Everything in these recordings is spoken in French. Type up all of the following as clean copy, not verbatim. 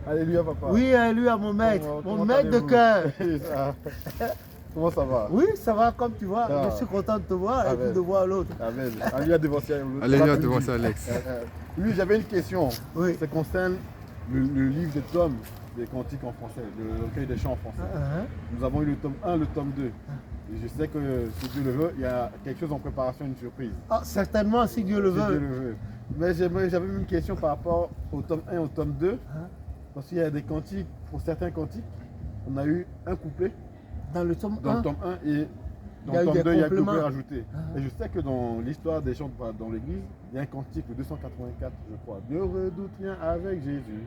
Alléluia, papa. Oui, alléluia, mon maître. Mon maître de cœur. Comment ça va? Oui, ça va, comme tu vois. Ah. Je suis content de te voir et Amen. puis de voir l'autre. Amen. Alléluia, dévotion. Alléluia, dévotion, Alex. Oui, j'avais une question. Oui. Ça concerne le livre des tomes des cantiques en français, le recueil des chants en français. Nous avons eu le tome 1, le tome 2. Et je sais que si Dieu le veut, il y a quelque chose en préparation, une surprise. Ah, certainement, si Dieu le Si Dieu veut. le veut. Mais j'avais une question par rapport au tome 1 et au tome 2. Parce qu'il y a des cantiques, pour certains cantiques, on a eu un couplet Dans le tome dans 1, le tome 1 et dans Il y a le eu tome des 2, il y a un compléments. couplet rajouté. Et je sais que dans l'histoire des chants dans l'église, il y a un cantique, le 284, je crois. Ne redoute rien avec Jésus.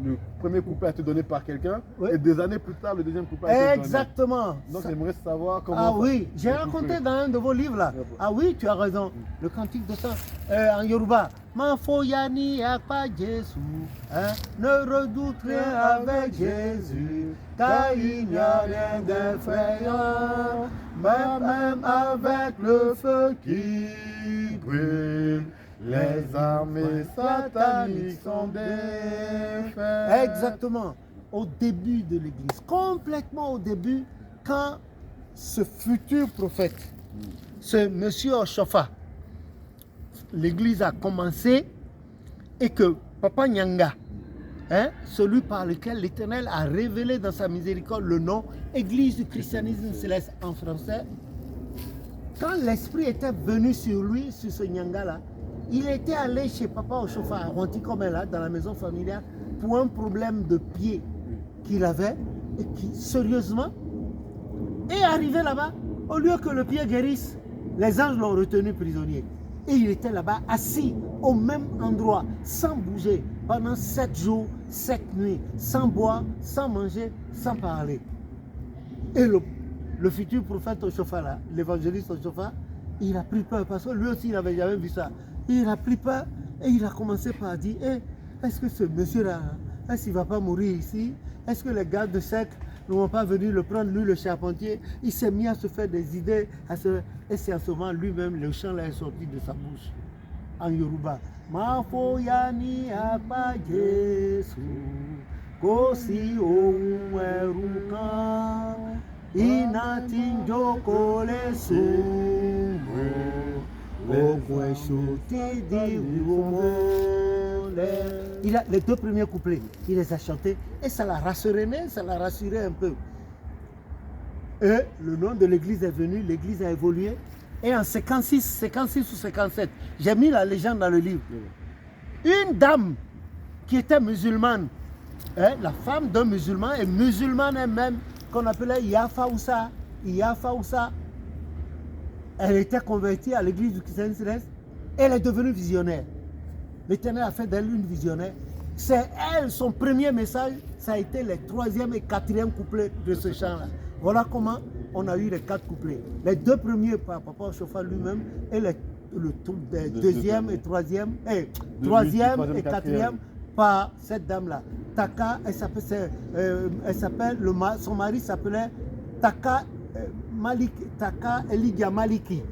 Le premier couplet a été donné par quelqu'un, Oui. et des années plus tard, le deuxième couplet a été donné. exactement. Donc Ça- j'aimerais savoir comment. Ah ça- oui, j'ai le raconté couplet. dans un de vos livres là. Ah oui, tu as raison. Le cantique de ça en Yoruba. Ma foyani akpa Jésus, hein, ne redoute rien avec Jésus, car il n'y a rien d'effrayant, même avec le feu qui brûle. Les armées sataniques sont défaites. Exactement. Au début de l'église, complètement au début, quand ce futur prophète, ce monsieur Oshofa, l'église a commencé et que Papa Nyanga, hein, celui par lequel l'Éternel a révélé dans sa miséricorde le nom Église du christianisme céleste en français, quand l'Esprit était venu sur lui, sur ce Nyanga-là, il était allé chez Papa Oshofa à Rontikomela, dans la maison familiale, pour un problème de pied qu'il avait et qui, sérieusement, est arrivé là-bas. Au lieu que le pied guérisse, les anges l'ont retenu prisonnier. Et il était là-bas, assis au même endroit, sans bouger, pendant 7 jours, 7 nuits, sans boire, sans manger, sans parler. Et le futur prophète Oshofa, là, l'évangéliste Oshofa, il a pris peur parce que lui aussi, il n'avait jamais vu ça. Il a pris peur et il a commencé par dire, est-ce que ce monsieur-là, est-ce qu'il ne va pas mourir ici? Est-ce que les gardes de cercle ne vont pas venir le prendre, lui, le charpentier? Il s'est mis à se faire des idées. Et c'est en ce moment, lui-même, le chant là est sorti de sa bouche, en Yoruba. Ma foyani apa Jésus, kosi ohun ẹ̀rù kan, iná tí ń jókòó lé sùn. Il a les 2 premiers couplets, il les a chantés et ça l'a rasséréné, ça l'a rassuré un peu. Et le nom de l'église est venu, l'église a évolué. Et en 56 ou 57, j'ai mis la légende dans le livre. Une dame qui était musulmane, hein, la femme d'un musulman et musulmane elle-même, qu'on appelait Yafa Oussa. Elle était convertie à l'église du christianisme céleste. Elle est devenue visionnaire. L'Éternel a fait d'elle une visionnaire. C'est elle, son premier message, ça a été les 3e et 4e couplets de ce chant-là. Voilà comment on a eu les 4 couplets. Les 2 premiers par Papa Oshofa lui-même et le 2e et 3e, 3e et 4e par cette dame-là. Taka, son mari s'appelait Taka Eligia Maliki.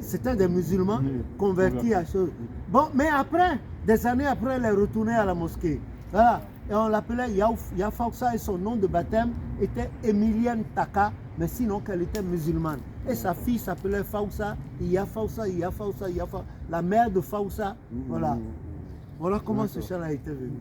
C'était des musulmans convertis à ce. Bon, mais après, des années après, elle est retournée à la mosquée. Voilà. Et on l'appelait Yafaoussa et son nom de baptême était Emilienne Taka, mais sinon qu'elle était musulmane. Et sa fille s'appelait Faoussa, Yafaoussa, la mère de Faoussa. Voilà. Voilà comment ce chant a été venu.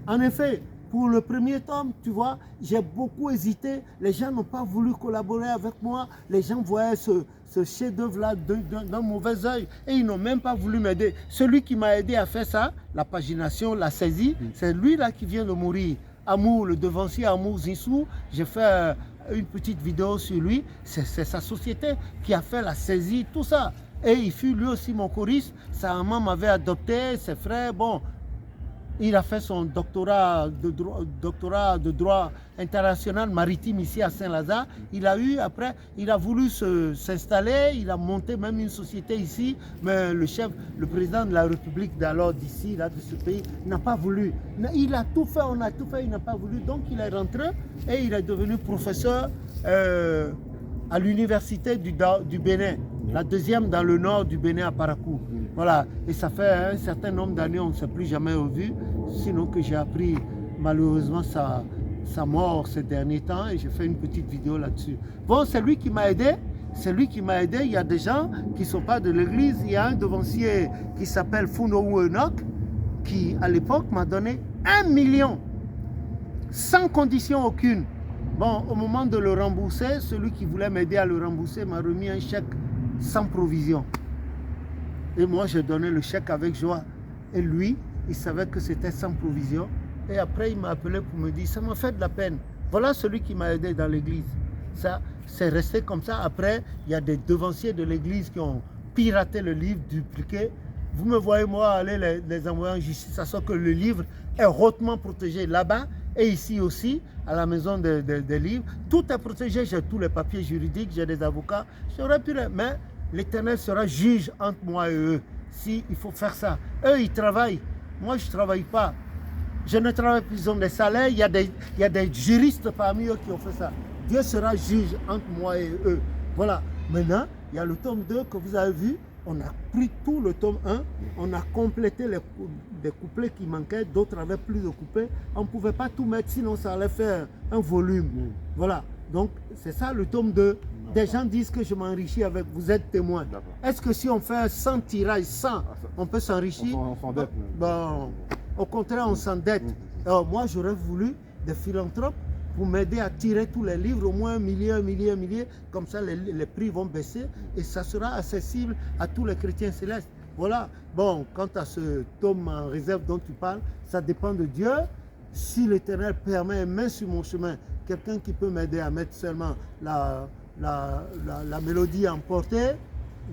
En effet, pour le premier tome, tu vois, j'ai beaucoup hésité. Les gens n'ont pas voulu collaborer avec moi. Les gens voyaient ce chef-d'œuvre-là d'un mauvais œil et ils n'ont même pas voulu m'aider. Celui qui m'a aidé à faire ça, la pagination, la saisie, c'est lui-là qui vient de mourir. Amour, le devancier Amour Zissou, j'ai fait une petite vidéo sur lui. C'est sa société qui a fait la saisie, tout ça. Et il fut lui aussi mon choriste. Sa maman m'avait adopté, ses frères, bon. Il a fait son doctorat de droit international maritime ici à Saint-Lazare. Il a eu, après, il a voulu s'installer, il a monté même une société ici, mais le président de la République d'alors d'ici, là, de ce pays, n'a pas voulu. Il a tout fait, on a tout fait, il n'a pas voulu. Donc il est rentré et il est devenu professeur à l'université du Bénin, la 2e dans le nord du Bénin à Parakou. Voilà, et ça fait un certain nombre d'années, on ne s'est plus jamais revu, sinon que j'ai appris malheureusement sa mort ces derniers temps et j'ai fait une petite vidéo là-dessus. Bon, c'est lui qui m'a aidé. C'est lui qui m'a aidé. Il y a des gens qui ne sont pas de l'église. Il y a un devancier qui s'appelle Funowu Enoch qui, à l'époque, m'a donné 1 million sans condition aucune. Bon, au moment de le rembourser, celui qui voulait m'aider à le rembourser m'a remis un chèque sans provision. Et moi, j'ai donné le chèque avec joie. Et lui, il savait que c'était sans provision. Et après, il m'a appelé pour me dire, ça m'a fait de la peine. Voilà celui qui m'a aidé dans l'église. Ça, c'est resté comme ça. Après, il y a des devanciers de l'église qui ont piraté le livre, dupliqué. Vous me voyez, moi, aller les envoyer en justice. Ça sort que le livre est hautement protégé là-bas et ici aussi, à la maison des livres. Tout est protégé. J'ai tous les papiers juridiques, j'ai des avocats. J'aurais pu mais l'Éternel sera juge entre moi et eux. Si il faut faire ça. Eux, ils travaillent. Moi, je ne travaille pas. Je ne travaille plus, ils ont des salaires. Il y a des juristes parmi eux qui ont fait ça. Dieu sera juge entre moi et eux. Voilà. Maintenant, il y a le tome 2 que vous avez vu. On a pris tout le tome 1. On a complété des couplets qui manquaient. D'autres avaient plus de couplets. On ne pouvait pas tout mettre, sinon ça allait faire un volume. Voilà. Donc, c'est ça le tome 2. Des gens disent que je m'enrichis avec, vous êtes témoin. Est-ce que si on fait 100 tirages, 100, on peut s'enrichir? On s'endette. Bon, au contraire, on s'endette. Alors moi, j'aurais voulu des philanthropes pour m'aider à tirer tous les livres, au moins 1 millier. Comme ça, les prix vont baisser et ça sera accessible à tous les chrétiens célestes. Voilà. Bon, quant à ce tome en réserve dont tu parles, ça dépend de Dieu. Si l'Éternel permet et met sur mon chemin quelqu'un qui peut m'aider à mettre seulement la mélodie en portée,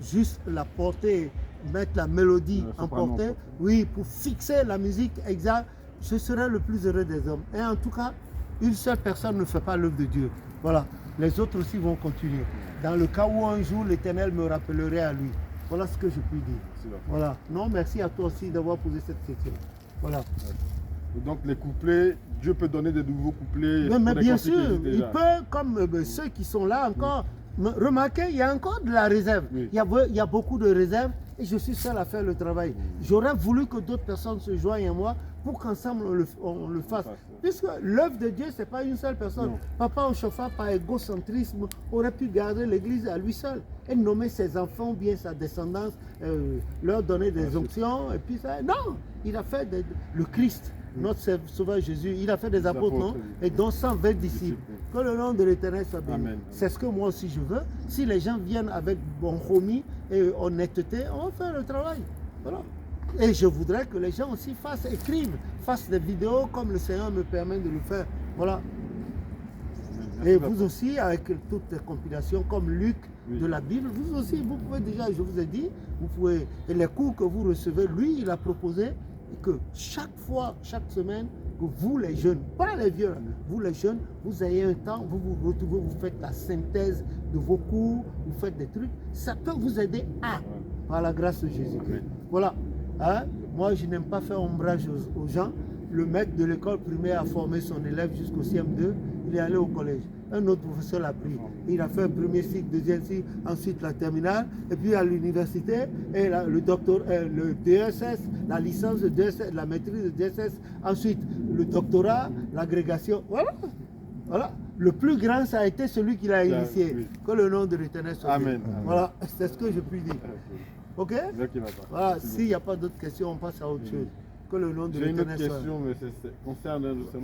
juste la portée, mettre la mélodie en portée, oui, pour fixer la musique exacte, je serai le plus heureux des hommes. Et en tout cas, une seule personne ne fait pas l'œuvre de Dieu. Voilà, les autres aussi vont continuer. Dans le cas où un jour l'Éternel me rappellerait à lui. Voilà ce que je puis dire. Voilà. Non, merci à toi aussi d'avoir posé cette question. Voilà. Donc les couplets, Dieu peut donner de nouveaux couplets. Mais bien sûr, il peut, comme ceux qui sont là encore. Remarquez, il y a encore de la réserve. Il y a beaucoup de réserves et je suis seul à faire le travail. J'aurais voulu que d'autres personnes se joignent à moi pour qu'ensemble on le fasse. Puisque l'œuvre de Dieu, ce n'est pas une seule personne. Papa Oshofa, par égocentrisme, aurait pu garder l'église à lui seul et nommer ses enfants, bien sa descendance, leur donner des onctions. Et puis ça. Non, il a fait le Christ. Notre Sauveur Jésus, il a fait des apôtres, non? Et dont 120 disciples. Que le nom de l'Éternel soit béni. C'est ce que moi aussi je veux. Si les gens viennent avec bonhomie et honnêteté, on va faire le travail. Voilà. Et je voudrais que les gens aussi écrivent, fassent des vidéos comme le Seigneur me permet de le faire. Voilà. Et vous aussi, avec toutes les compilations comme Luc de la Bible, vous aussi, vous pouvez déjà, je vous ai dit, vous pouvez, et les cours que vous recevez, lui, il a proposé que chaque fois, chaque semaine, que vous les jeunes, pas les vieux, vous les jeunes, vous ayez un temps, vous vous retrouvez, vous faites la synthèse de vos cours, vous faites des trucs, ça peut vous aider par la grâce de Jésus-Christ. Voilà. Hein? Moi, je n'aime pas faire ombrage aux gens. Le maître de l'école primaire a formé son élève jusqu'au CM2, il est allé au collège. Un autre professeur l'a pris. Il a fait un premier cycle, deuxième cycle, ensuite la terminale, et puis à l'université, et le DSS, la licence de DSS, la maîtrise de DSS, ensuite le doctorat, l'agrégation. Voilà. Voilà. Le plus grand, ça a été celui qui l'a initié. Que le nom de l'Éternel soit béni. Voilà, c'est ce que je puis dire. Ok? Voilà, s'il n'y a pas d'autres questions, on passe à autre chose. Que le nom de l'Éternel soit. J'ai une autre question, mais ça concerne notre